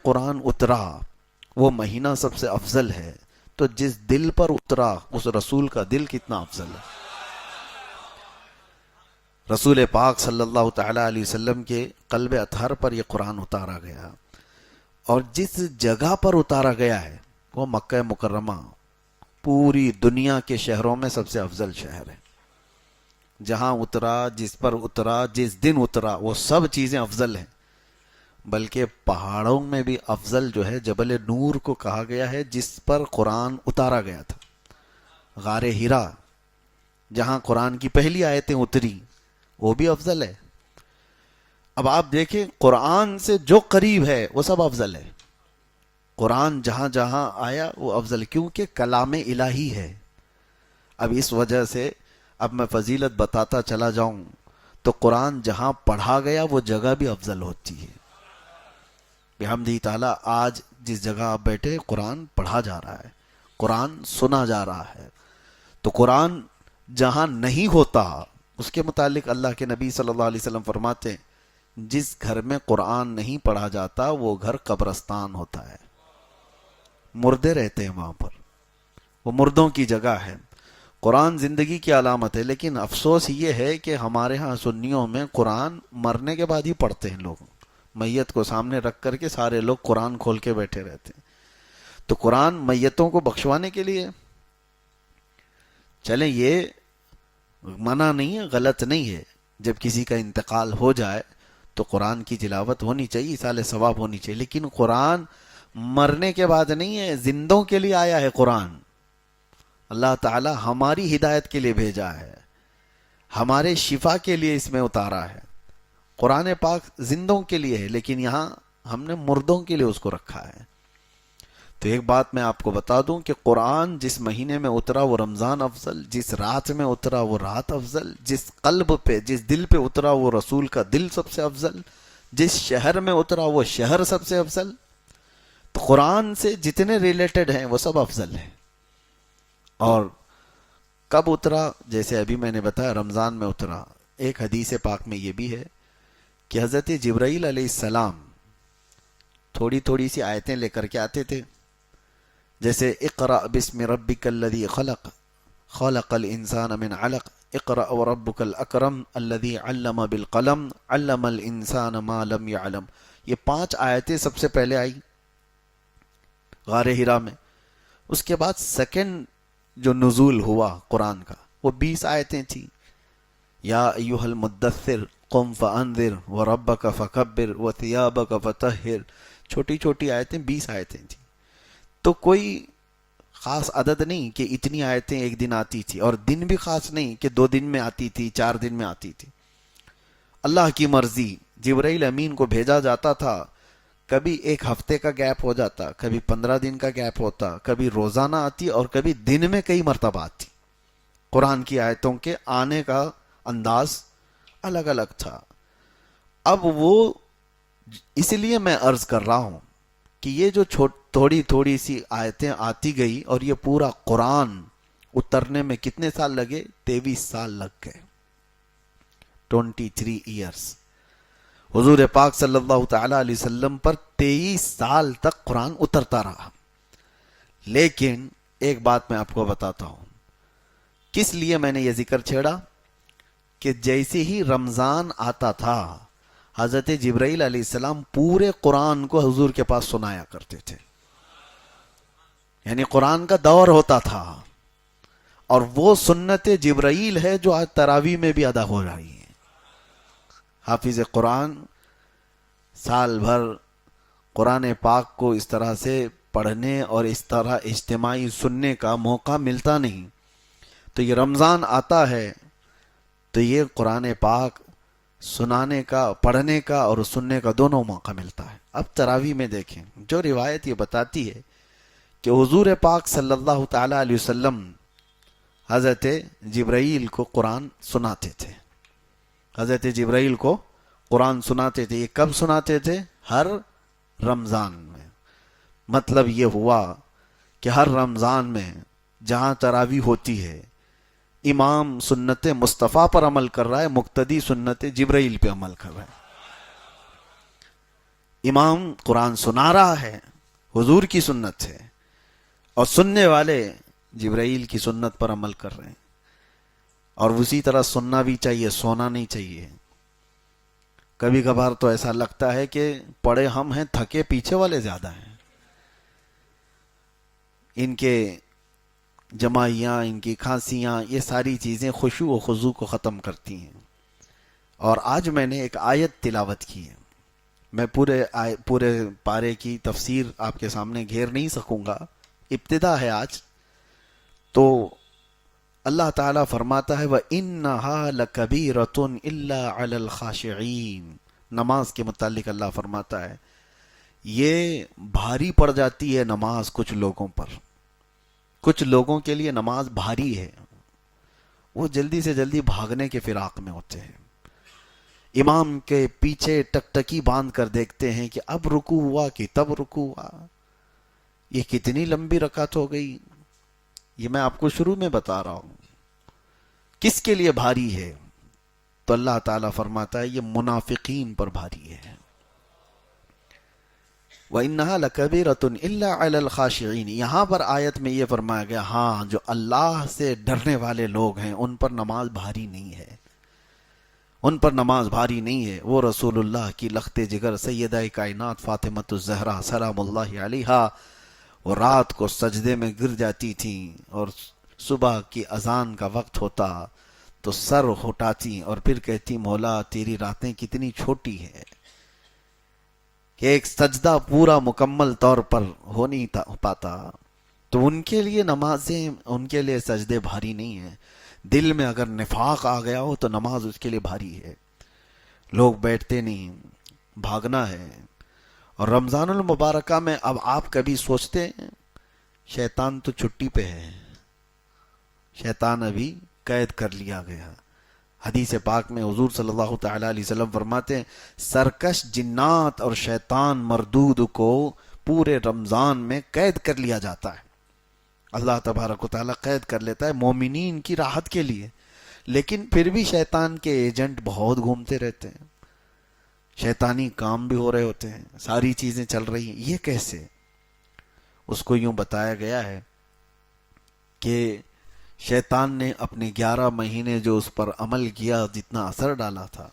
قرآن اترا وہ مہینہ سب سے افضل ہے، تو جس دل پر اترا اس رسول کا دل کتنا افضل ہے۔ رسول پاک صلی اللہ تعالی علیہ وسلم کے قلب اطہر پر یہ قرآن اتارا گیا، اور جس جگہ پر اتارا گیا ہے وہ مکہ مکرمہ پوری دنیا کے شہروں میں سب سے افضل شہر ہے۔ جہاں اترا، جس پر اترا، جس دن اترا، وہ سب چیزیں افضل ہیں۔ بلکہ پہاڑوں میں بھی افضل جو ہے جبل نور کو کہا گیا ہے، جس پر قرآن اتارا گیا تھا۔ غار ہرا جہاں قرآن کی پہلی آیتیں اتری وہ بھی افضل ہے۔ اب آپ دیکھیں قرآن سے جو قریب ہے وہ سب افضل ہے۔ قرآن جہاں جہاں آیا وہ افضل، کیونکہ کلام الہی ہے۔ اب اس وجہ سے اب میں فضیلت بتاتا چلا جاؤں تو قرآن جہاں پڑھا گیا وہ جگہ بھی افضل ہوتی ہے۔ بحمدہ تعالیٰ آج جس جگہ آپ بیٹھے قرآن پڑھا جا رہا ہے، قرآن سنا جا رہا ہے، تو قرآن جہاں نہیں ہوتا اس کے متعلق اللہ کے نبی صلی اللہ علیہ وسلم فرماتے ہیں جس گھر میں قرآن نہیں پڑھا جاتا وہ گھر قبرستان ہوتا ہے، مردے رہتے ہیں وہاں پر، وہ مردوں کی جگہ ہے۔ قرآن زندگی کی علامت ہے، لیکن افسوس یہ ہے کہ ہمارے ہاں سنیوں میں قرآن مرنے کے بعد ہی پڑھتے ہیں لوگ، میت کو سامنے رکھ کر کے سارے لوگ قرآن کھول کے بیٹھے رہتے ہیں۔ تو قرآن میتوں کو بخشوانے کے لیے، چلیں یہ منع نہیں ہے، غلط نہیں ہے، جب کسی کا انتقال ہو جائے تو قرآن کی تلاوت ہونی چاہیے، ایصال ثواب ہونی چاہیے، لیکن قرآن مرنے کے بعد نہیں ہے، زندوں کے لیے آیا ہے قرآن۔ اللہ تعالی ہماری ہدایت کے لیے بھیجا ہے، ہمارے شفا کے لیے اس میں اتارا ہے۔ قرآن پاک زندوں کے لیے ہے، لیکن یہاں ہم نے مردوں کے لیے اس کو رکھا ہے۔ تو ایک بات میں آپ کو بتا دوں کہ قرآن جس مہینے میں اترا وہ رمضان افضل، جس رات میں اترا وہ رات افضل، جس قلب پہ، جس دل پہ اترا وہ رسول کا دل سب سے افضل، جس شہر میں اترا وہ شہر سب سے افضل۔ تو قرآن سے جتنے ریلیٹڈ ہیں وہ سب افضل ہیں۔ اور کب اترا؟ جیسے ابھی میں نے بتایا رمضان میں اترا۔ ایک حدیث پاک میں یہ بھی ہے کہ حضرت جبرائیل علیہ السلام تھوڑی تھوڑی سی آیتیں لے کر کے آتے تھے، جیسے اقرأ بسم ربک الذی خلق خلق الانسان من علق اقرأ وربک الاکرم الذی علم بالقلم علم الانسان ما لم يعلم۔ یہ 5 آیتیں سب سے پہلے آئی غار ہرا میں۔ اس کے بعد سیکنڈ جو نزول ہوا قرآن کا وہ 20 آیتیں تھیں۔ یا ایھا المدثر قم فانذر وربک فکبر وثیابک فطہر، چھوٹی چھوٹی آیتیں 20 آیتیں تھیں۔ تو کوئی خاص عدد نہیں کہ اتنی آیتیں ایک دن آتی تھی، اور دن بھی خاص نہیں کہ 2 دن میں آتی تھی، 4 دن میں آتی تھی۔ اللہ کی مرضی، جبرائیل امین کو بھیجا جاتا تھا، کبھی 1 ہفتے کا گیپ ہو جاتا، کبھی 15 دن کا گیپ ہوتا، کبھی روزانہ آتی، اور کبھی دن میں کئی مرتبہ آتی۔ قرآن کی آیتوں کے آنے کا انداز الگ الگ تھا۔ اب وہ اس لیے میں عرض کر رہا ہوں کہ یہ جو تھوڑی تھوڑی سی آیتیں آتی گئی اور یہ پورا قرآن اترنے میں کتنے سال لگے؟ 23 سال لگ گئے، 23 ایئرس۔ حضور پاک صلی اللہ تعالی علیہ وسلم پر 23 سال تک قرآن اترتا رہا۔ لیکن ایک بات میں آپ کو بتاتا ہوں، کس لیے میں نے یہ ذکر چھیڑا کہ جیسے ہی رمضان آتا تھا حضرت جبرائیل علیہ السلام پورے قرآن کو حضور کے پاس سنایا کرتے تھے، یعنی قرآن کا دور ہوتا تھا، اور وہ سنت جبرائیل ہے جو آج تراویح میں بھی ادا ہو رہی ہے۔ حافظ قرآن سال بھر قرآن پاک کو اس طرح سے پڑھنے اور اس طرح اجتماعی سننے کا موقع ملتا نہیں، تو یہ رمضان آتا ہے تو یہ قرآن پاک سنانے کا، پڑھنے کا اور سننے کا دونوں موقع ملتا ہے۔ اب تراویح میں دیکھیں، جو روایت یہ بتاتی ہے کہ حضور پاک صلی اللہ تعالی علیہ وسلم حضرت جبرائیل کو قرآن سناتے تھے، حضرت جبرائیل کو قرآن سناتے تھے۔ یہ کب سناتے تھے؟ ہر رمضان میں۔ مطلب یہ ہوا کہ ہر رمضان میں جہاں تراویح ہوتی ہے امام سنت مصطفیٰ پر عمل کر رہا ہے، مقتدی سنت جبرائیل پہ عمل کر رہا ہے۔ امام قرآن سنا رہا ہے حضور کی سنت ہے، اور سننے والے جبرائیل کی سنت پر عمل کر رہے ہیں. اور اسی طرح سننا بھی چاہیے، سونا نہیں چاہیے. کبھی کبھار تو ایسا لگتا ہے کہ پڑے ہم ہیں، تھکے پیچھے والے زیادہ ہیں. ان کے جمائیاں، ان کی کھانسیاں، یہ ساری چیزیں خشوع و خضوع کو ختم کرتی ہیں. اور آج میں نے ایک آیت تلاوت کی ہے. میں پورے پارے کی تفسیر آپ کے سامنے گھیر نہیں سکوں گا، ابتدا ہے آج. تو اللہ تعالیٰ فرماتا ہے وَإِنَّهَا لَكَبِيرَةٌ إِلَّا عَلَى الْخَاشِعِينَ. نماز کے متعلق اللہ فرماتا ہے یہ بھاری پڑ جاتی ہے نماز کچھ لوگوں پر. کچھ لوگوں کے لیے نماز بھاری ہے، وہ جلدی سے جلدی بھاگنے کے فراق میں ہوتے ہیں. امام کے پیچھے ٹکٹکی باندھ کر دیکھتے ہیں کہ اب رکوع ہوا کہ تب رکوع ہوا، یہ کتنی لمبی رکعت ہو گئی. یہ میں آپ کو شروع میں بتا رہا ہوں کس کے لیے بھاری ہے. تو اللہ تعالیٰ فرماتا ہے یہ منافقین پر بھاری ہے. وَإِنَّهَا لَكَبِيرَةٌ إِلَّا عَلَى الْخَاشِعِينَ. یہاں پر آیت میں یہ فرمایا گیا ہاں جو اللہ سے ڈرنے والے لوگ ہیں ان پر نماز بھاری نہیں ہے، ان پر نماز بھاری نہیں ہے. وہ رسول اللہ کی لخت جگر سیدہ کائنات فاطمۃ الزہرا سلام اللہ علیہا، وہ رات کو سجدے میں گر جاتی تھیں اور صبح کی اذان کا وقت ہوتا تو سر اٹھاتی اور پھر کہتی مولا تیری راتیں کتنی چھوٹی ہے کہ ایک سجدہ پورا مکمل طور پر ہو نہیں پاتا. تو ان کے لیے نمازیں، ان کے لیے سجدے بھاری نہیں ہیں. دل میں اگر نفاق آ گیا ہو تو نماز اس کے لیے بھاری ہے. لوگ بیٹھتے نہیں، بھاگنا ہے. اور رمضان المبارکہ میں اب آپ کبھی سوچتے ہیں شیطان تو چھٹی پہ ہے، شیطان ابھی قید کر لیا گیا. حدیث پاک میں حضور صلی اللہ تعالی علیہ وسلم فرماتے ہیں سرکش جنات اور شیطان مردود کو پورے رمضان میں قید کر لیا جاتا ہے. اللہ تبارک و تعالیٰ قید کر لیتا ہے مومنین کی راحت کے لیے، لیکن پھر بھی شیطان کے ایجنٹ بہت گھومتے رہتے ہیں، شیطانی کام بھی ہو رہے ہوتے ہیں، ساری چیزیں چل رہی ہیں. یہ کیسے؟ اس کو یوں بتایا گیا ہے کہ شیطان نے اپنے 11 مہینے جو اس پر عمل کیا، جتنا اثر ڈالا تھا،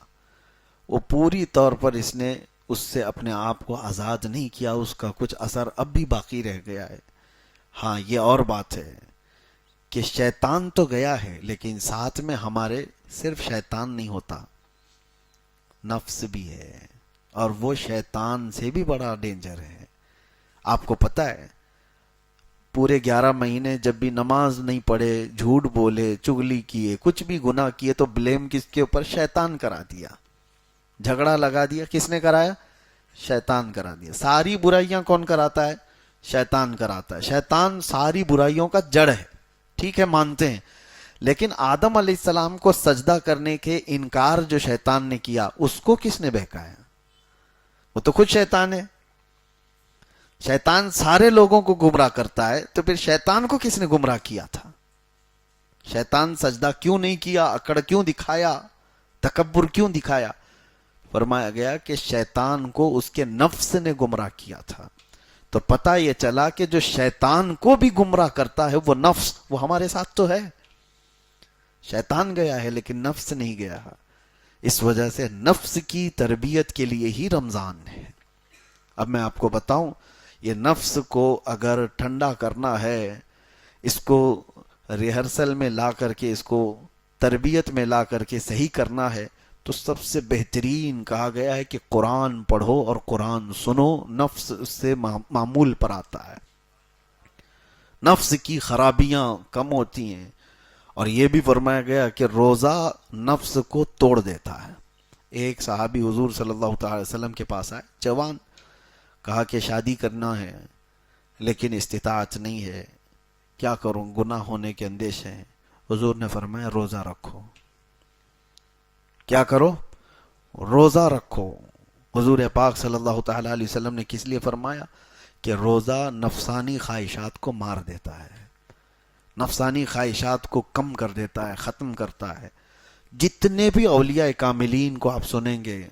وہ پوری طور پر اس نے اس سے اپنے آپ کو آزاد نہیں کیا. اس کا کچھ اثر اب بھی باقی رہ گیا ہے. ہاں یہ اور بات ہے کہ شیطان تو گیا ہے لیکن ساتھ میں ہمارے صرف شیطان نہیں ہوتا، نفس بھی ہے، اور وہ شیطان سے بھی بڑا ڈینجر ہے. آپ کو پتہ ہے پورے 11 مہینے جب بھی نماز نہیں پڑھے، جھوٹ بولے، چغلی کیے، کچھ بھی گناہ کیے تو بلیم کس کے اوپر؟ شیطان کرا دیا. جھگڑا لگا دیا، کس نے کرایا؟ شیطان کرا دیا. ساری برائیاں کون کراتا ہے؟ شیطان کراتا ہے. شیطان ساری برائیوں کا جڑ ہے، ٹھیک ہے مانتے ہیں. لیکن آدم علیہ السلام کو سجدہ کرنے کے انکار جو شیطان نے کیا، اس کو کس نے بہکایا؟ وہ تو خود شیطان ہے. شیطان سارے لوگوں کو گمراہ کرتا ہے، تو پھر شیطان کو کس نے گمراہ کیا تھا؟ شیطان سجدہ کیوں نہیں کیا؟ اکڑ کیوں دکھایا؟ تکبر کیوں دکھایا؟ فرمایا گیا کہ شیطان کو اس کے نفس نے گمراہ کیا تھا. تو پتہ یہ چلا کہ جو شیطان کو بھی گمراہ کرتا ہے وہ نفس، وہ ہمارے ساتھ تو ہے. شیطان گیا ہے لیکن نفس نہیں گیا. اس وجہ سے نفس کی تربیت کے لیے ہی رمضان ہے. اب میں آپ کو بتاؤں، یہ نفس کو اگر ٹھنڈا کرنا ہے، اس کو ریہرسل میں لا کر کے، اس کو تربیت میں لا کر کے صحیح کرنا ہے، تو سب سے بہترین کہا گیا ہے کہ قرآن پڑھو اور قرآن سنو. نفس اس سے معمول پر آتا ہے، نفس کی خرابیاں کم ہوتی ہیں. اور یہ بھی فرمایا گیا کہ روزہ نفس کو توڑ دیتا ہے. ایک صحابی حضور صلی اللہ تعالی وسلم کے پاس آئے، جوان، کہا کہ شادی کرنا ہے لیکن استطاعت نہیں ہے، کیا کروں، گناہ ہونے کے اندیشے ہیں. حضور نے فرمایا روزہ رکھو. کیا کرو؟ روزہ رکھو. حضور پاک صلی اللہ تعالی علیہ وسلم نے کس لیے فرمایا؟ کہ روزہ نفسانی خواہشات کو مار دیتا ہے، نفسانی خواہشات کو کم کر دیتا ہے، ختم کرتا ہے. جتنے بھی اولیاء کاملین کو آپ سنیں گے،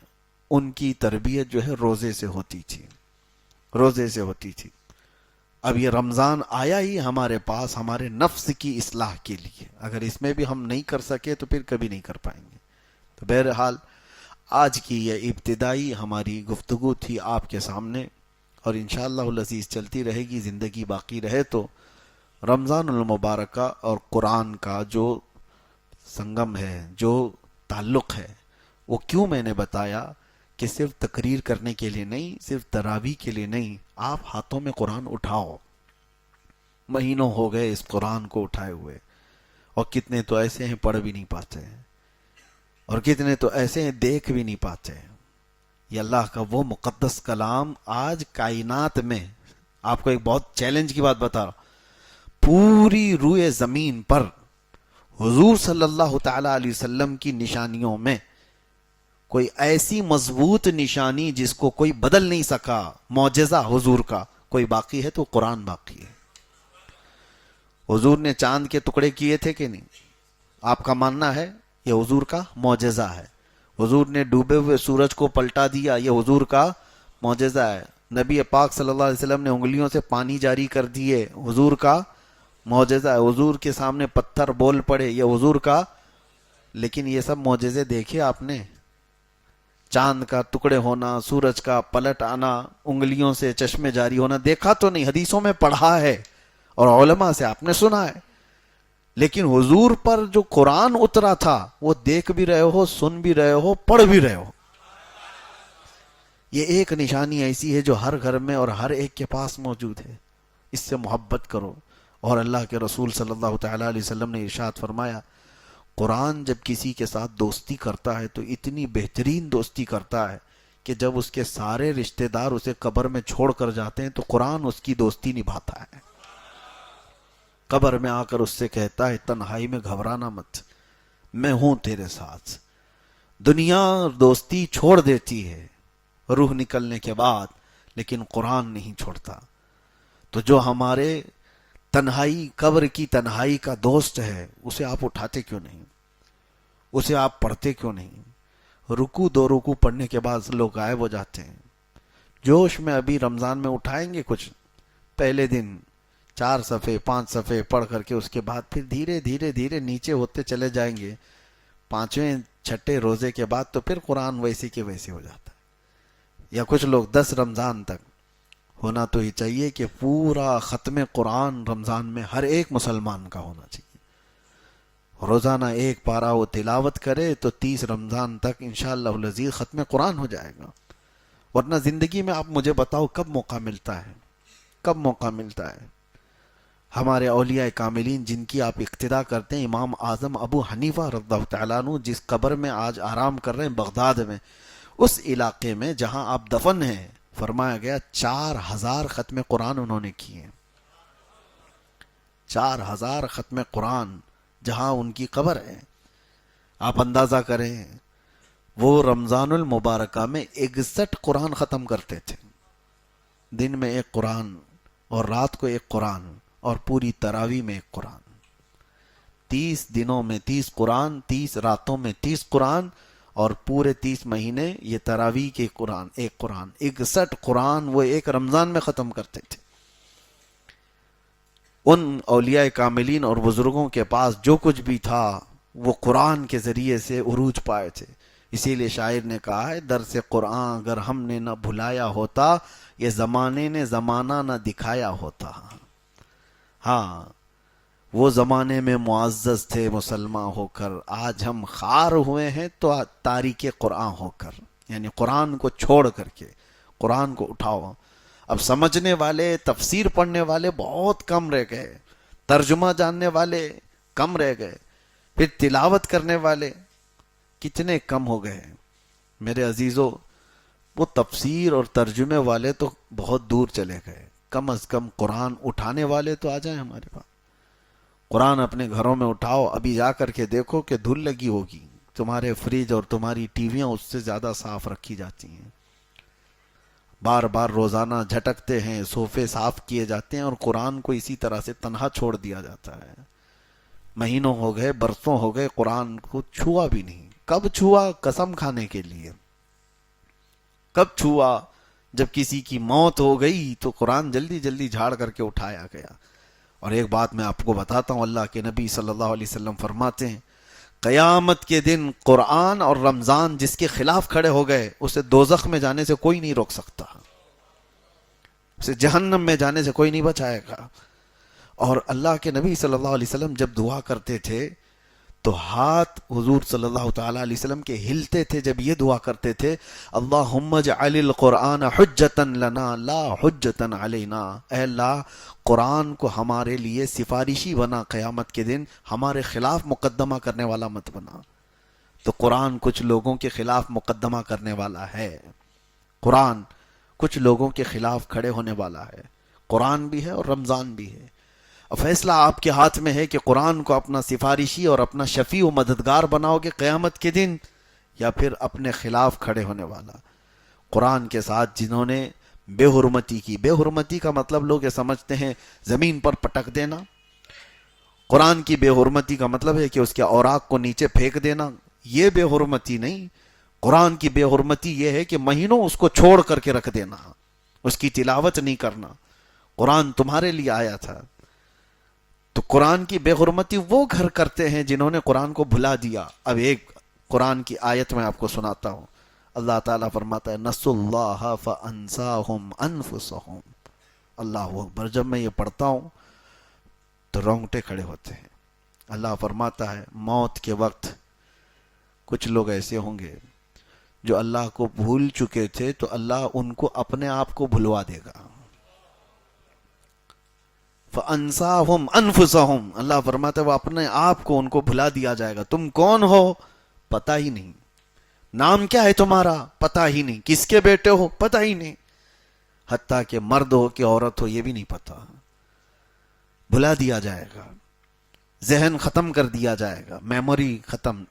ان کی تربیت جو ہے روزے سے ہوتی تھی، روزے سے ہوتی تھی۔ اب یہ رمضان آیا ہی ہمارے پاس ہمارے نفس کی اصلاح کے لیے، اگر اس میں بھی ہم نہیں کر سکے تو پھر کبھی نہیں کر پائیں گے۔ تو بہرحال آج کی یہ ابتدائی ہماری گفتگو تھی آپ کے سامنے، اور انشاءاللہ العزیز چلتی رہے گی، زندگی باقی رہے تو رمضان المبارکہ اور قرآن کا جو سنگم ہے، جو تعلق ہے، وہ کیوں میں نے بتایا کہ صرف تقریر کرنے کے لیے نہیں، صرف تراویح کے لیے نہیں، آپ ہاتھوں میں قرآن اٹھاؤ۔ مہینوں ہو گئے اس قرآن کو اٹھائے ہوئے، اور کتنے تو ایسے ہیں پڑھ بھی نہیں پاتے ہیں، اور کتنے تو ایسے ہیں دیکھ بھی نہیں پاتے ہیں۔ یہ اللہ کا وہ مقدس کلام آج کائنات میں، آپ کو ایک بہت چیلنج کی بات بتا رہا ہوں، پوری روئے زمین پر حضور صلی اللہ تعالی علیہ وسلم کی نشانیوں میں کوئی ایسی مضبوط نشانی جس کو کوئی بدل نہیں سکا، معجزہ حضور کا کوئی باقی ہے تو قرآن باقی ہے۔ حضور نے چاند کے ٹکڑے کیے تھے کہ نہیں؟ آپ کا ماننا ہے یہ حضور کا معجزہ ہے۔ حضور نے ڈوبے ہوئے سورج کو پلٹا دیا، یہ حضور کا معجزہ ہے۔ نبی پاک صلی اللہ علیہ وسلم نے انگلیوں سے پانی جاری کر دیے، حضور کا معجزہ ہے۔ حضور کے سامنے پتھر بول پڑے، یہ حضور کا۔ لیکن یہ سب معجزے دیکھے آپ نے؟ چاند کا ٹکڑے ہونا، سورج کا پلٹ آنا، انگلیوں سے چشمے جاری ہونا دیکھا تو نہیں، حدیثوں میں پڑھا ہے اور علماء سے آپ نے سنا ہے۔ لیکن حضور پر جو قرآن اترا تھا وہ دیکھ بھی رہے ہو، سن بھی رہے ہو، پڑھ بھی رہے ہو۔ یہ ایک نشانی ایسی ہے جو ہر گھر میں اور ہر ایک کے پاس موجود ہے۔ اس سے محبت کرو۔ اور اللہ کے رسول صلی اللہ تعالی علیہ وسلم نے ارشاد فرمایا، قرآن جب کسی کے ساتھ دوستی کرتا ہے تو اتنی بہترین دوستی کرتا ہے کہ جب اس کے سارے رشتہ دار اسے قبر میں چھوڑ کر جاتے ہیں تو قرآن اس کی دوستی نبھاتا ہے۔ قبر میں آ کر اس سے کہتا ہے تنہائی میں گھبرانا مت، میں ہوں تیرے ساتھ۔ دنیا دوستی چھوڑ دیتی ہے روح نکلنے کے بعد، لیکن قرآن نہیں چھوڑتا۔ تو جو ہمارے تنہائی، قبر کی تنہائی کا دوست ہے، اسے آپ اٹھاتے کیوں نہیں؟ اسے آپ پڑھتے کیوں نہیں؟ رکوع دو رکوع پڑھنے کے بعد لوگ غائب ہو جاتے ہیں۔ جوش میں ابھی رمضان میں اٹھائیں گے کچھ، پہلے دن 4 صفحے 5 صفحے پڑھ کر کے اس کے بعد پھر دھیرے دھیرے دھیرے نیچے ہوتے چلے جائیں گے۔ 5ویں 6ٹھے روزے کے بعد تو پھر قرآن ویسے کے ویسے ہو جاتا ہے۔ یا کچھ لوگ 10 رمضان تک، ہونا تو ہی چاہیے کہ پورا ختم قرآن رمضان میں ہر ایک مسلمان کا ہونا چاہیے۔ روزانہ ایک پارہ وہ تلاوت کرے تو 30 رمضان تک انشاءاللہ العزیز ختم قرآن ہو جائے گا۔ ورنہ زندگی میں آپ مجھے بتاؤ کب موقع ملتا ہے، کب موقع ملتا ہے؟ ہمارے اولیاء کاملین جن کی آپ اقتدا کرتے ہیں، امام اعظم ابو حنیفہ رضی اللہ تعالیٰ عنہ جس قبر میں آج آرام کر رہے ہیں بغداد میں، اس علاقے میں جہاں آپ دفن ہیں، فرمایا گیا 4000 ختم قرآن انہوں نے کیے۔ 4000 ختم قرآن جہاں ان کی قبر ہے۔ آپ اندازہ کریں، وہ رمضان المبارکہ میں 61 قرآن ختم کرتے تھے۔ دن میں ایک قرآن اور رات کو ایک قرآن، اور پوری تراویح میں ایک قرآن۔ 30 دنوں میں 30 قرآن، 30 راتوں میں 30 قرآن، اور پورے 30 مہینے یہ تراویح کے قرآن، ایک قرآن، 61 قرآن وہ ایک رمضان میں ختم کرتے تھے۔ ان اولیاء کاملین اور بزرگوں کے پاس جو کچھ بھی تھا وہ قرآن کے ذریعے سے عروج پائے تھے۔ اسی لیے شاعر نے کہا ہے، درس قرآن اگر ہم نے نہ بھلایا ہوتا، یہ زمانے نے زمانہ نہ دکھایا ہوتا۔ ہاں، وہ زمانے میں معزز تھے مسلمان ہو کر، آج ہم خار ہوئے ہیں تو تاریک قرآن ہو کر، یعنی قرآن کو چھوڑ کر کے۔ قرآن کو اٹھاؤ۔ اب سمجھنے والے، تفسیر پڑھنے والے بہت کم رہ گئے، ترجمہ جاننے والے کم رہ گئے، پھر تلاوت کرنے والے کتنے کم ہو گئے۔ میرے عزیزو، وہ تفسیر اور ترجمے والے تو بہت دور چلے گئے، کم از کم قرآن اٹھانے والے تو آ جائیں ہمارے پاس۔ قرآن اپنے گھروں میں اٹھاؤ، ابھی جا کر کے دیکھو کہ دھول لگی ہوگی، تمہارے فریج اور تمہاری ٹی ویاں اس سے زیادہ صاف رکھی جاتی ہیں، بار بار روزانہ جھٹکتے ہیں، صوفے صاف کیے جاتے ہیں، اور قرآن کو اسی طرح سے تنہا چھوڑ دیا جاتا ہے۔ مہینوں ہو گئے، برسوں ہو گئے، قرآن کو چھوا بھی نہیں۔ کب چھوا؟ قسم کھانے کے لیے۔ کب چھوا؟ جب کسی کی موت ہو گئی تو قرآن جلدی جلدی جھاڑ کر کے اٹھایا گیا. اور ایک بات میں آپ کو بتاتا ہوں، اللہ کے نبی صلی اللہ علیہ وسلم فرماتے ہیں قیامت کے دن قرآن اور رمضان جس کے خلاف کھڑے ہو گئے اسے دوزخ میں جانے سے کوئی نہیں روک سکتا، اسے جہنم میں جانے سے کوئی نہیں بچائے گا. اور اللہ کے نبی صلی اللہ علیہ وسلم جب دعا کرتے تھے تو ہاتھ حضور صلی اللہ تعالی علیہ وسلم کے ہلتے تھے جب یہ دعا کرتے تھے اللہم اجعل القرآن حجتا لنا لا حجتا علینا. اے اللہ قرآن کو ہمارے لیے سفارشی بنا، قیامت کے دن ہمارے خلاف مقدمہ کرنے والا مت بنا. تو قرآن کچھ لوگوں کے خلاف مقدمہ کرنے والا ہے، قرآن کچھ لوگوں کے خلاف کھڑے ہونے والا ہے. قرآن بھی ہے اور رمضان بھی ہے. فیصلہ آپ کے ہاتھ میں ہے کہ قرآن کو اپنا سفارشی اور اپنا شفیع و مددگار بناؤ گے قیامت کے دن، یا پھر اپنے خلاف کھڑے ہونے والا. قرآن کے ساتھ جنہوں نے بے حرمتی کی، بے حرمتی کا مطلب لوگ یہ سمجھتے ہیں زمین پر پٹک دینا. قرآن کی بے حرمتی کا مطلب ہے کہ اس کے اوراق کو نیچے پھینک دینا، یہ بے حرمتی نہیں. قرآن کی بے حرمتی یہ ہے کہ مہینوں اس کو چھوڑ کر کے رکھ دینا، اس کی تلاوت نہیں کرنا. قرآن تمہارے لیے آیا تھا. تو قرآن کی بے حرمتی وہ گھر کرتے ہیں جنہوں نے قرآن کو بھلا دیا. اب ایک قرآن کی آیت میں آپ کو سناتا ہوں. اللہ تعالیٰ فرماتا ہے نسوا اللہ فانساہم انفسہم. اللہ اکبر. جب میں یہ پڑھتا ہوں تو رونگٹے کھڑے ہوتے ہیں. اللہ فرماتا ہے موت کے وقت کچھ لوگ ایسے ہوں گے جو اللہ کو بھول چکے تھے تو اللہ ان کو اپنے آپ کو بھلوا دے گا. فَأَنْسَاهُمْ أَنفُسَهُمْ. اللہ فرماتا ہے وہ اپنے آپ کو ان کو بھلا دیا جائے گا. تم کون ہو پتہ ہی نہیں، نام کیا ہے تمہارا پتہ ہی نہیں، کس کے بیٹے ہو پتہ ہی نہیں، حتیٰ کہ مرد ہو کہ عورت ہو یہ بھی نہیں پتہ. بھلا دیا جائے گا، ذہن ختم کر دیا جائے گا، میموری ختم.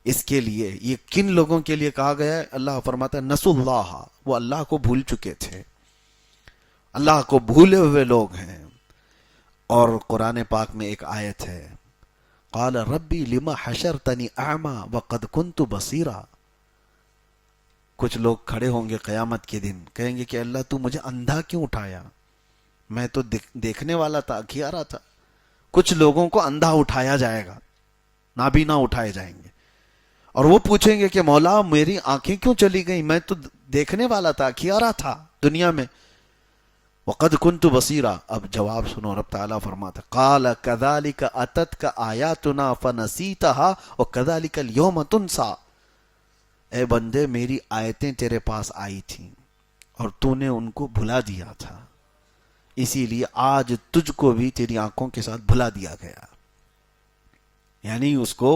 اس کے لیے یہ کن لوگوں کے لیے کہا گیا ہے؟ اللہ فرماتا ہے نسوا اللہ، وہ اللہ کو بھول چکے تھے، اللہ کو بھولے ہوئے لوگ ہیں. اور قرآن پاک میں ایک آیت ہے قال ربی لما حشرتنی اعما وقد كنت بصیرا. کچھ لوگ کھڑے ہوں گے قیامت کے دن کہیں گے کہ اللہ تو مجھے اندھا کیوں اٹھایا، میں تو دیکھنے والا تھا، اکھیارا تھا. کچھ لوگوں کو اندھا اٹھایا جائے گا، نابینا اٹھائے جائیں گے، اور وہ پوچھیں گے کہ مولا میری آنکھیں کیوں چلی گئیں، میں تو دیکھنے والا تھا، اکھیارا تھا دنیا میں. وقد كنت بصیرا. اب جواب سنو، رب تعالیٰ فرماتا قال كذلك اتتك آیاتنا فنسیتها وكذلك اليوم تنسى. اے بندے میری آیتیں تیرے پاس آئی تھیں اور تو نے ان کو بھلا دیا تھا، اسی لیے آج تجھ کو بھی تیری آنکھوں کے ساتھ بھلا دیا گیا. یعنی اس کو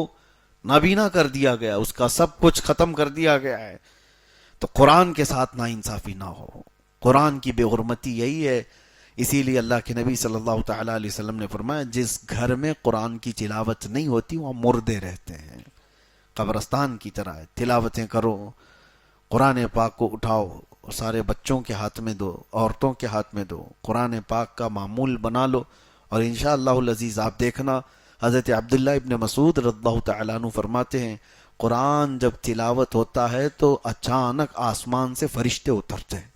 نابینا کر دیا گیا، اس کا سب کچھ ختم کر دیا گیا ہے. تو قرآن کے ساتھ ناانصافی نہ ہو. قرآن کی بے حرمتی یہی ہے. اسی لیے اللہ کے نبی صلی اللہ تعالیٰ علیہ وسلم نے فرمایا جس گھر میں قرآن کی تلاوت نہیں ہوتی وہاں مردے رہتے ہیں، قبرستان کی طرح ہے. تلاوتیں کرو، قرآن پاک کو اٹھاؤ، سارے بچوں کے ہاتھ میں دو، عورتوں کے ہاتھ میں دو، قرآن پاک کا معمول بنا لو. اور انشاءاللہ العزیز آپ دیکھنا حضرت عبداللہ ابن مسعود رضی اللہ تعالیٰ عنہ فرماتے ہیں قرآن جب تلاوت ہوتا ہے تو اچانک آسمان سے فرشتے اترتے ہیں.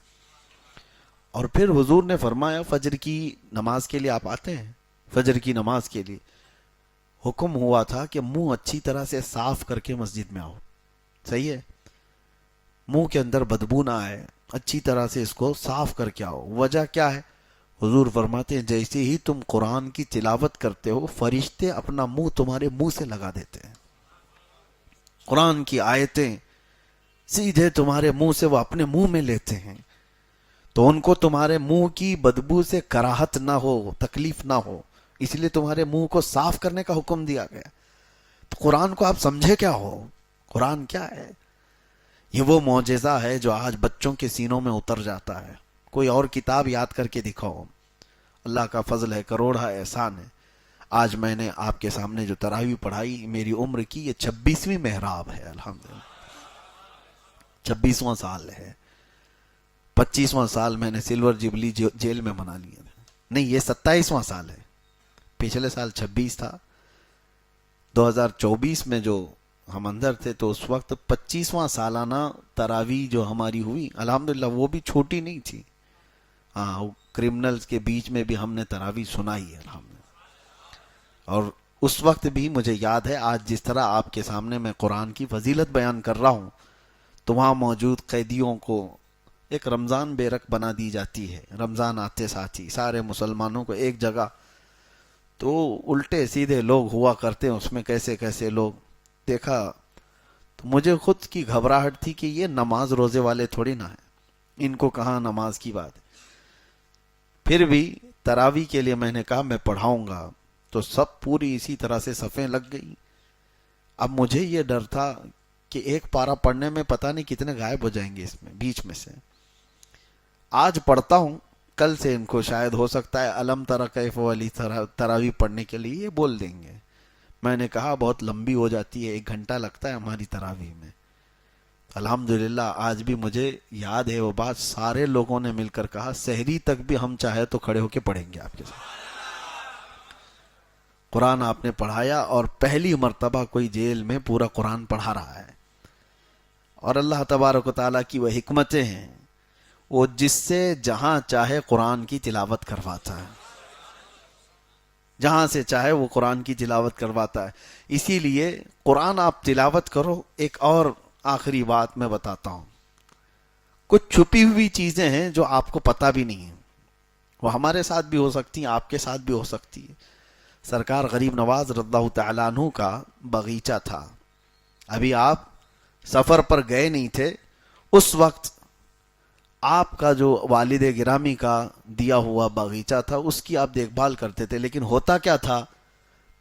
اور پھر حضور نے فرمایا فجر کی نماز کے لیے آپ آتے ہیں، فجر کی نماز کے لیے حکم ہوا تھا کہ منہ اچھی طرح سے صاف کر کے مسجد میں آؤ. صحیح ہے، منہ کے اندر بدبو نہ آئے، اچھی طرح سے اس کو صاف کر کے آؤ. وجہ کیا ہے؟ حضور فرماتے ہیں جیسے ہی تم قرآن کی تلاوت کرتے ہو فرشتے اپنا منہ تمہارے منہ سے لگا دیتے ہیں. قرآن کی آیتیں سیدھے تمہارے منہ سے وہ اپنے منہ میں لیتے ہیں، تو ان کو تمہارے منہ کی بدبو سے کراہت نہ ہو، تکلیف نہ ہو، اس لیے تمہارے منہ کو صاف کرنے کا حکم دیا گیا. تو قرآن کو آپ سمجھے کیا ہو؟ قرآن کیا ہے؟ یہ وہ معجزہ ہے جو آج بچوں کے سینوں میں اتر جاتا ہے. کوئی اور کتاب یاد کر کے دکھاؤ. اللہ کا فضل ہے، کروڑا احسان ہے. آج میں نے آپ کے سامنے جو تراویح پڑھائی میری عمر کی یہ 26ویں محراب ہے. الحمدللہ 26واں سال ہے. 25واں سال میں نے سلور جبلی جیل میں منا لیا. نہیں، یہ 27واں سال ہے. پچھلے سال 26 تھا. 2024 میں جو ہم اندر تھے تو اس وقت 25واں سالانہ تراویح جو ہماری ہوئی الحمدللہ وہ بھی چھوٹی نہیں تھی. ہاں کرمنلز کے بیچ میں بھی ہم نے تراویح سنائی ہے الحمدللہ. اور اس وقت بھی مجھے یاد ہے آج جس طرح آپ کے سامنے میں قرآن کی فضیلت بیان کر رہا ہوں تو وہاں موجود قیدیوں کو ایک رمضان بیرک بنا دی جاتی ہے. رمضان آتے ساتھ ہی سارے مسلمانوں کو ایک جگہ, تو الٹے سیدھے لوگ ہوا کرتے ہیں اس میں, کیسے کیسے لوگ دیکھا تو مجھے خود کی گھبراہٹ تھی کہ یہ نماز روزے والے تھوڑی نہ ہیں, ان کو کہاں نماز کی بات ہے. پھر بھی تراویح کے لیے میں نے کہا میں پڑھاؤں گا, تو سب پوری اسی طرح سے صفیں لگ گئی. اب مجھے یہ ڈر تھا کہ ایک پارا پڑھنے میں پتہ نہیں کتنے غائب ہو جائیں گے اس میں بیچ میں سے. آج پڑھتا ہوں, کل سے ان کو شاید ہو سکتا ہے الم تر کیف والی تراویح پڑھنے کے لیے یہ بول دیں گے. میں نے کہا بہت لمبی ہو جاتی ہے, 1 گھنٹہ لگتا ہے ہماری تراویح میں. الحمدللہ آج بھی مجھے یاد ہے وہ بات, سارے لوگوں نے مل کر کہا سحری تک بھی ہم چاہے تو کھڑے ہو کے پڑھیں گے آپ کے ساتھ. قرآن آپ نے پڑھایا اور پہلی مرتبہ کوئی جیل میں پورا قرآن پڑھا رہا ہے. اور اللہ تبارک و تعالیٰ کی وہ حکمتیں ہیں, وہ جس سے جہاں چاہے قرآن کی تلاوت کرواتا ہے, جہاں سے چاہے وہ قرآن کی تلاوت کرواتا ہے. اسی لیے قرآن آپ تلاوت کرو. ایک اور آخری بات میں بتاتا ہوں, کچھ چھپی ہوئی چیزیں ہیں جو آپ کو پتہ بھی نہیں ہیں, وہ ہمارے ساتھ بھی ہو سکتی ہیں, آپ کے ساتھ بھی ہو سکتی ہے. سرکار غریب نواز رضی اللہ تعالیٰ عنہ کا باغیچہ تھا. ابھی آپ سفر پر گئے نہیں تھے, اس وقت آپ کا جو والد گرامی کا دیا ہوا باغیچہ تھا اس کی آپ دیکھ بھال کرتے تھے. لیکن ہوتا کیا تھا,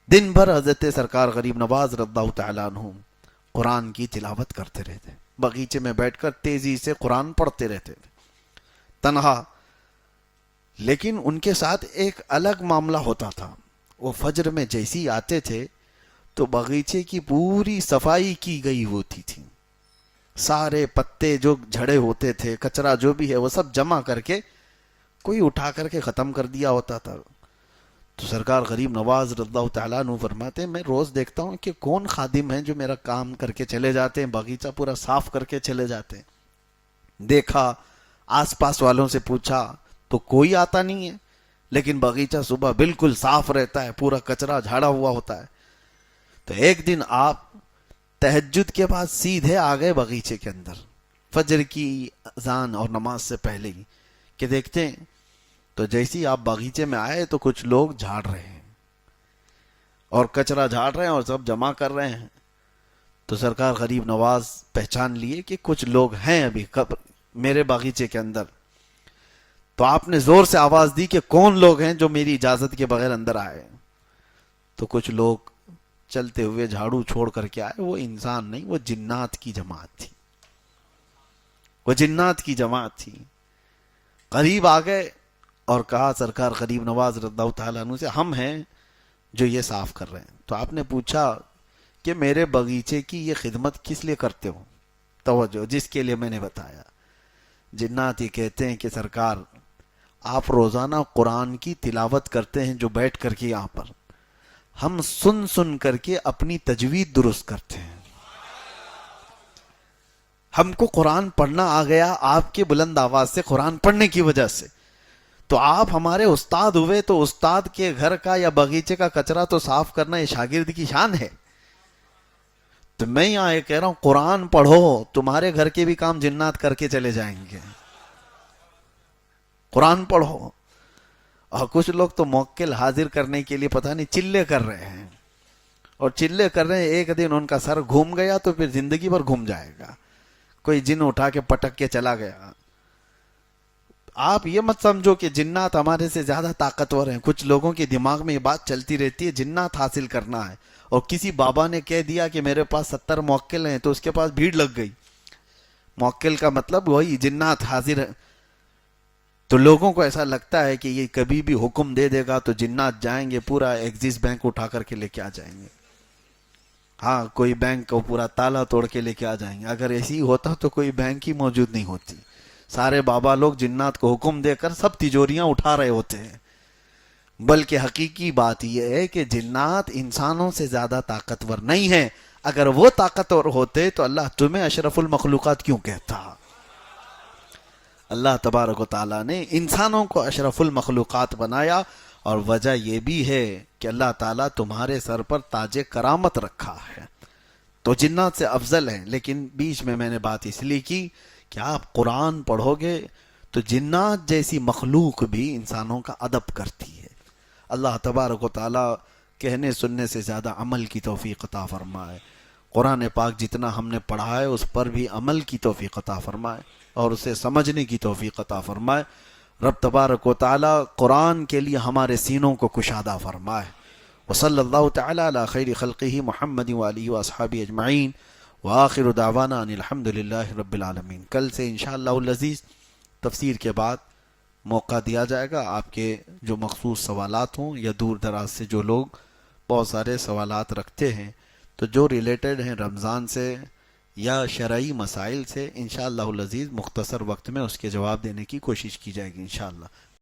دن بھر حضرت سرکار غریب نواز رضی اللہ تعالیٰ عنہ قرآن کی تلاوت کرتے رہتے, باغیچے میں بیٹھ کر تیزی سے قرآن پڑھتے رہتے تھے تنہا. لیکن ان کے ساتھ ایک الگ معاملہ ہوتا تھا. وہ فجر میں جیسی آتے تھے تو باغیچے کی پوری صفائی کی گئی ہوتی تھی. سارے پتے جو جھڑے ہوتے تھے, کچرا جو بھی ہے وہ سب جمع کر کے کوئی اٹھا کر کے ختم کر دیا ہوتا تھا. تو سرکار غریب نواز رضی اللہ تعالیٰ عنہ فرماتے ہیں میں روز دیکھتا ہوں کہ کون خادم ہیں جو میرا کام کر کے چلے جاتے ہیں, باغیچہ پورا صاف کر کے چلے جاتے ہیں. دیکھا, آس پاس والوں سے پوچھا تو کوئی آتا نہیں ہے, لیکن باغیچہ صبح بالکل صاف رہتا ہے, پورا کچرا جھاڑا ہوا ہوتا ہے. تو ایک دن آپ تہجد کے بعد سیدھے آ گئے باغیچے کے اندر, فجر کی اذان اور نماز سے پہلے ہی, کہ دیکھتے ہیں تو جیسی آپ باغیچے میں آئے تو کچھ لوگ جھاڑ رہے ہیں اور کچرا جھاڑ رہے ہیں اور سب جمع کر رہے ہیں. تو سرکار غریب نواز پہچان لیے کہ کچھ لوگ ہیں ابھی میرے باغیچے کے اندر. تو آپ نے زور سے آواز دی کہ کون لوگ ہیں جو میری اجازت کے بغیر اندر آئے. تو کچھ لوگ چلتے ہوئے جھاڑو چھوڑ کر کے آئے. وہ انسان نہیں, وہ جنات کی جماعت تھی, وہ جنات کی جماعت تھی. قریب آ گئے اور کہا سرکار غریب نواز رضی اللہ تعالیٰ عنہ سے ہم ہیں جو یہ صاف کر رہے ہیں. تو آپ نے پوچھا کہ میرے باغیچے کی یہ خدمت کس لیے کرتے ہو؟ توجہ, جس کے لیے میں نے بتایا. جنات یہ کہتے ہیں کہ سرکار آپ روزانہ قرآن کی تلاوت کرتے ہیں جو بیٹھ کر کے یہاں پر, ہم سن سن کر کے اپنی تجوید درست کرتے ہیں. ہم کو قرآن پڑھنا آ گیا آپ کے بلند آواز سے, قرآن پڑھنے کی وجہ سے. تو آپ ہمارے استاد ہوئے تو استاد کے گھر کا یا باغیچے کا کچرا تو صاف کرنا یہ شاگرد کی شان ہے. تو میں یہاں یہ کہہ رہا ہوں قرآن پڑھو, تمہارے گھر کے بھی کام جنات کر کے چلے جائیں گے. قرآن پڑھو. اور کچھ لوگ تو موکل حاضر کرنے کے لیے پتہ نہیں چلے کر رہے ہیں, اور چلے کر رہے ہیں, ایک دن ان کا سر گھوم گیا تو پھر زندگی بھر گھوم جائے گا. کوئی جن اٹھا کے پٹک کے چلا گیا. آپ یہ مت سمجھو کہ جنات ہمارے سے زیادہ طاقتور ہیں. کچھ لوگوں کے دماغ میں یہ بات چلتی رہتی ہے جنات حاصل کرنا ہے, اور کسی بابا نے کہہ دیا کہ میرے پاس 70 موکل ہیں تو اس کے پاس بھیڑ لگ گئی. موکل کا مطلب وہی جنات حاضر ہے. تو لوگوں کو ایسا لگتا ہے کہ یہ کبھی بھی حکم دے دے گا تو جنات جائیں گے, پورا ایکسس بینک اٹھا کر کے لے کے آ جائیں گے. ہاں, کوئی بینک کو پورا تالا توڑ کے لے کے آ جائیں گے. اگر ایسی ہی ہوتا تو کوئی بینک ہی موجود نہیں ہوتی. سارے بابا لوگ جنات کو حکم دے کر سب تجوریاں اٹھا رہے ہوتے ہیں. بلکہ حقیقی بات یہ ہے کہ جنات انسانوں سے زیادہ طاقتور نہیں ہیں. اگر وہ طاقتور ہوتے تو اللہ تمہیں اشرف المخلوقات کیوں کہتا؟ اللہ تبارک و تعالیٰ نے انسانوں کو اشرف المخلوقات بنایا، اور وجہ یہ بھی ہے کہ اللہ تعالیٰ تمہارے سر پر تاج کرامت رکھا ہے، تو جنات سے افضل ہیں۔ لیکن بیچ میں نے بات اس لیے کی کہ آپ قرآن پڑھو گے تو جنات جیسی مخلوق بھی انسانوں کا ادب کرتی ہے۔ اللہ تبارک و تعالیٰ کہنے سننے سے زیادہ عمل کی توفیق عطا فرمائے۔ قرآن پاک جتنا ہم نے پڑھا ہے اس پر بھی عمل کی توفیق عطا فرمائے اور اسے سمجھنے کی توفیق عطا فرمائے۔ رب تبارک و تعالیٰ قرآن کے لیے ہمارے سینوں کو کشادہ فرمائے۔ وصلی اللہ تعالیٰ علی خیر خلقہ محمد وآلہ واصحابہ اجمعین، وآخر دعوانا ان الحمد للہ رب العالمین۔ کل سے انشاءاللہ العزیز تفسیر کے بعد موقع دیا جائے گا آپ کے جو مخصوص سوالات ہوں، یا دور دراز سے جو لوگ بہت سارے سوالات رکھتے ہیں، تو جو ریلیٹڈ ہیں رمضان سے یا شرعی مسائل سے، انشاءاللہ العزیز مختصر وقت میں اس کے جواب دینے کی کوشش کی جائے گی انشاءاللہ۔